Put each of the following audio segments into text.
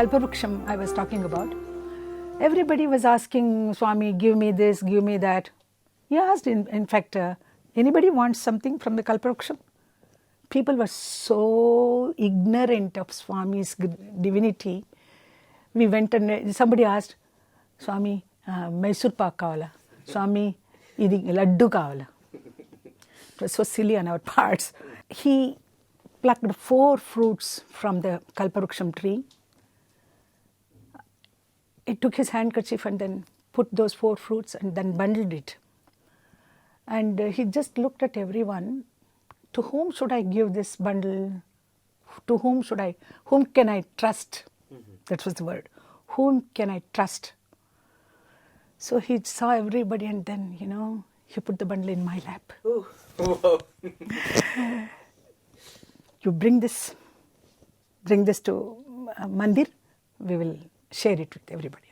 Kalparuksham I was talking about, everybody was asking Swami, give me this, give me that. He asked, in fact, anybody wants something from the Kalparuksham? People were so ignorant of Swami's divinity. We went and somebody asked, Swami, Mysore Pak kavala. Swami, idi laddu kavala. It was so silly on our parts. He plucked 4 fruits from the Kalparuksham tree. He took his handkerchief and then put those 4 fruits and then bundled it. And he just looked at everyone. To whom should I give this bundle? To whom can I trust? That was the word. Whom can I trust? So he saw everybody and then, he put the bundle in my lap. Wow. You bring this to Mandir, we will share it with everybody.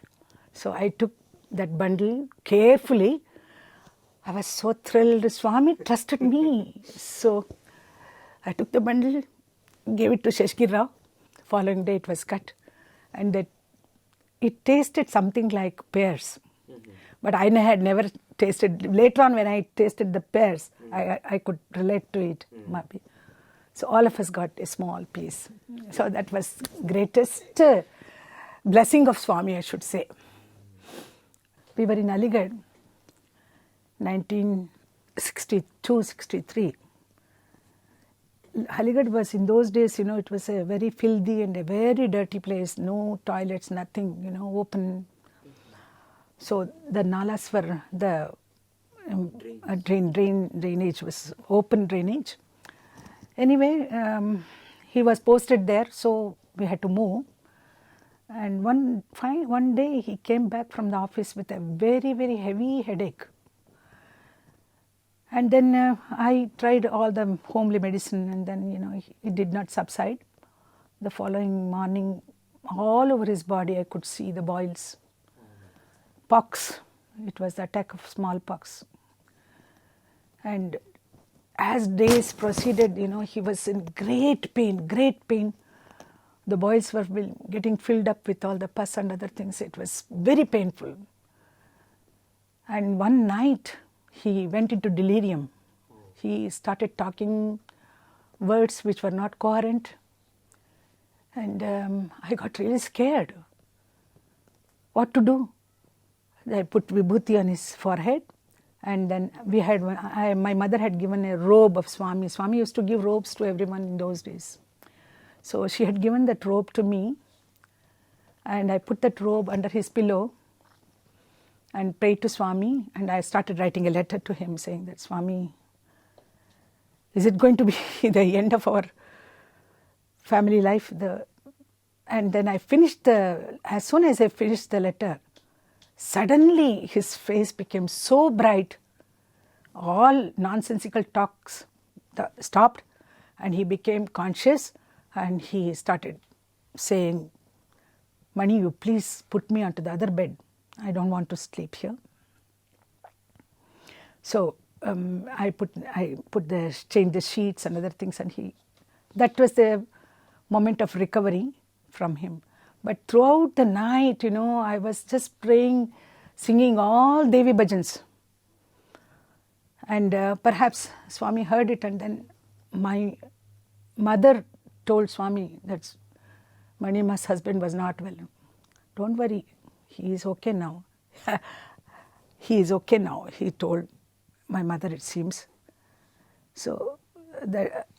So I took that bundle carefully. I was so thrilled. Swami trusted me. So I took the bundle, gave it to Sheshgir Rao. Following day it was cut. And it tasted something like pears. But I had never tasted. Later on when I tasted the pears, I could relate to it. So all of us got a small piece. So that was greatest blessing of Swami, I should say. We were in Aligarh, 1962-63. Aligarh was, in those days, it was a very filthy and a very dirty place. No toilets, nothing, open. So the nalas were, the drainage was open drainage. Anyway, he was posted there, so we had to move. And one day he came back from the office with a very, very heavy headache. And then I tried all the homely medicine and then, it did not subside. The following morning, all over his body I could see the boils. Pox, it was the attack of smallpox. And as days proceeded, he was in great pain. The boils were getting filled up with all the pus and other things. It was very painful. And one night, he went into delirium. He started talking words which were not coherent. And I got really scared. What to do? I put vibhuti on his forehead. And then my mother had given a robe of Swami. Swami used to give robes to everyone in those days. So she had given that robe to me. And I put that robe under his pillow and prayed to Swami. And I started writing a letter to him saying that, Swami, is it going to be the end of our family life? And then I finished as soon as I finished the letter, suddenly his face became so bright. All nonsensical talks stopped and he became conscious and he started saying, Mani, you please put me onto the other bed. I don't want to sleep here. So I changed the sheets and other things, and that was the moment of recovery from him. But throughout the night, I was just praying, singing all Devi bhajans. And perhaps Swami heard it, and then my mother told Swami that Manima's husband was not well. Don't worry, he is okay now. He is okay now, he told my mother, it seems. So,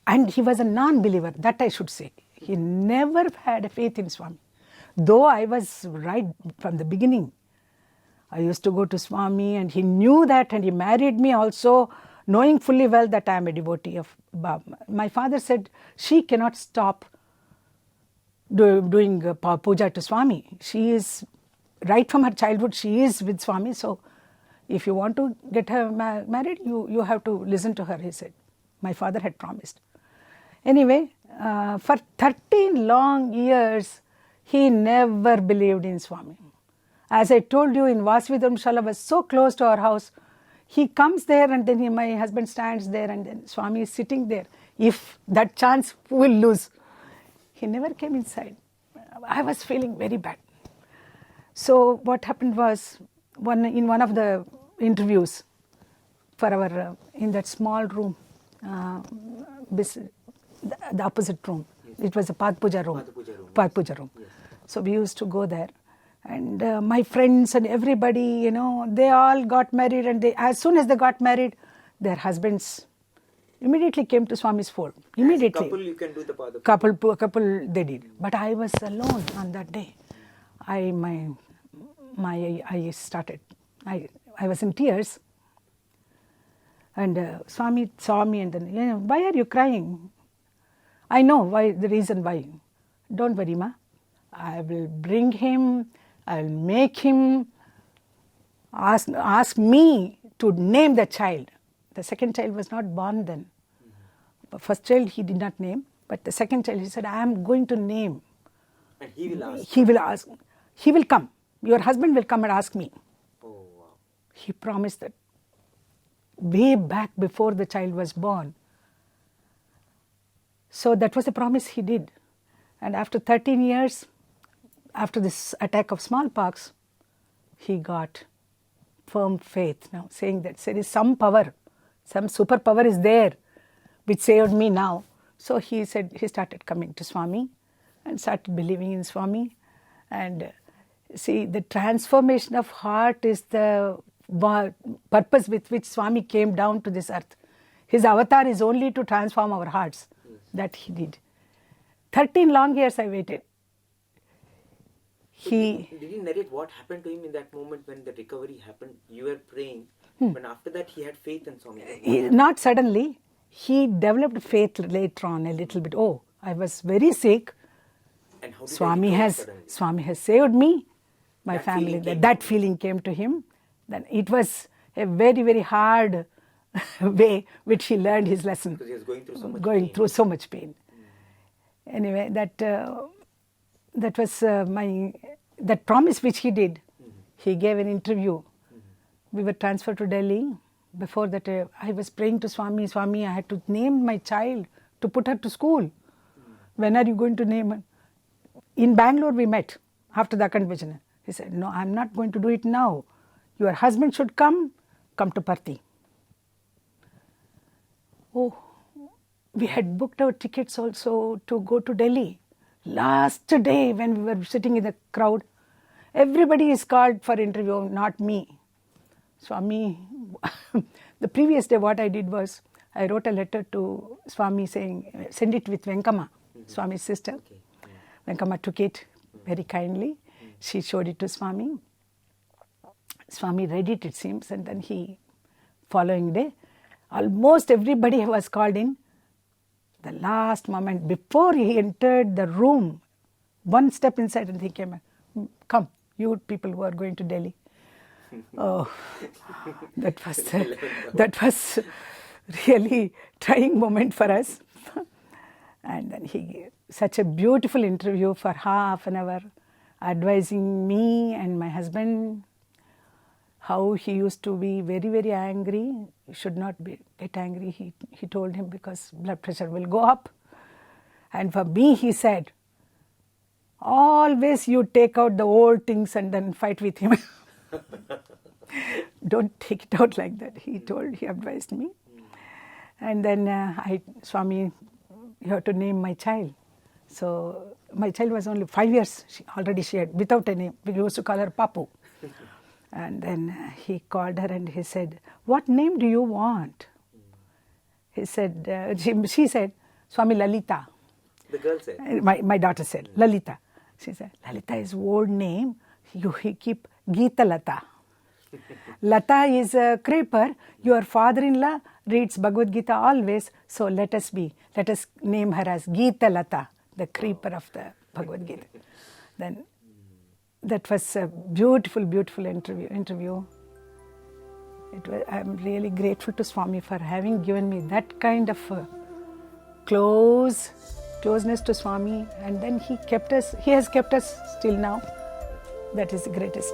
and he was a non-believer, that I should say. He never had a faith in Swami. Though I was right from the beginning. I used to go to Swami and he knew that, and he married me also knowing fully well that I am a devotee of Baba. My father said she cannot stop doing puja to Swami. She is, right from her childhood, she is with Swami. So if you want to get her married, you have to listen to her, he said. My father had promised. Anyway, for 13 long years, he never believed in Swami. As I told you, in Vasvi Dharmshala was so close to our house. He comes there and then my husband stands there and then Swami is sitting there. If that chance, we will lose. He never came inside. I was feeling very bad. So what happened was, in one of the interviews for our in that small room, the opposite room, it was a Path Puja room. Path Puja room. Yes. So we used to go there, and my friends and everybody, they all got married, and as soon as they got married, their husbands immediately came to Swami's fold. Immediately. As a couple, you can do the Path Couple they did, but I was alone on that day. I started. I was in tears, and Swami saw me, and then, why are you crying? I know why, the reason why. Don't worry, ma. I will bring him. I will make him ask me to name the child. The second child was not born then. The first child he did not name, but the second child he said, I am going to name. And he will ask. He will ask. He will come. Your husband will come and ask me. Oh, wow. He promised that way back before the child was born. So that was a promise he did. And after 13 years, after this attack of smallpox, he got firm faith now, saying that there is some power, some superpower is there, which saved me now. So he said, he started coming to Swami and started believing in Swami. And see, the transformation of heart is the purpose with which Swami came down to this earth. His avatar is only to transform our hearts. Yes. That he did. 13 long years I waited. Did he narrate what happened to him in that moment when the recovery happened? You were praying, but after that he had faith in Swami. Not suddenly. He developed faith later on a little bit. Oh, I was very sick. And how did Swami has saved me, my family. That feeling came to him. Then it was a very, very hard way which he learned his lesson. Because he was going through so much pain. Through so much pain. Anyway, that was that promise which he did. He gave an interview. We were transferred to Delhi. Before that, I was praying to Swami. Swami, I had to name my child to put her to school. When are you going to name her? In Bangalore we met after the Akhand Vijana. He said, no, I'm not going to do it now. Your husband should come to Parthi. Oh, we had booked our tickets also to go to Delhi. Last day when we were sitting in the crowd, everybody is called for interview, not me. Swami, the previous day what I did was, I wrote a letter to Swami saying, send it with Venkama, Swami's sister. Okay. Venkama took it very kindly. She showed it to Swami. Swami read it, it seems, and then following day, almost everybody was called in. The last moment, before he entered the room, one step inside and he came, come, you people who are going to Delhi. Oh, that was really trying moment for us. And then he gave such a beautiful interview for half an hour, advising me and my husband how he used to be very, very angry. You should not get angry, he told him, because blood pressure will go up. And for me, he said, always you take out the old things and then fight with him. Don't take it out like that, he advised me. And then Swami, you have to name my child. So my child was only 5 years, she had, without a name. We used to call her Papu. And then he called her and he said, what name do you want? He said, she said, Swami Lalita. The girl said? My daughter said, Lalita. She said, Lalita is old name. You keep Geeta Lata. Lata is a creeper. Your father-in-law reads Bhagavad Gita always. So let us name her as Geeta Lata, the creeper of the Bhagavad Gita. Then that was a beautiful, beautiful interview. I'm really grateful to Swami for having given me that kind of closeness to Swami. And then he has kept us still now. That is the greatest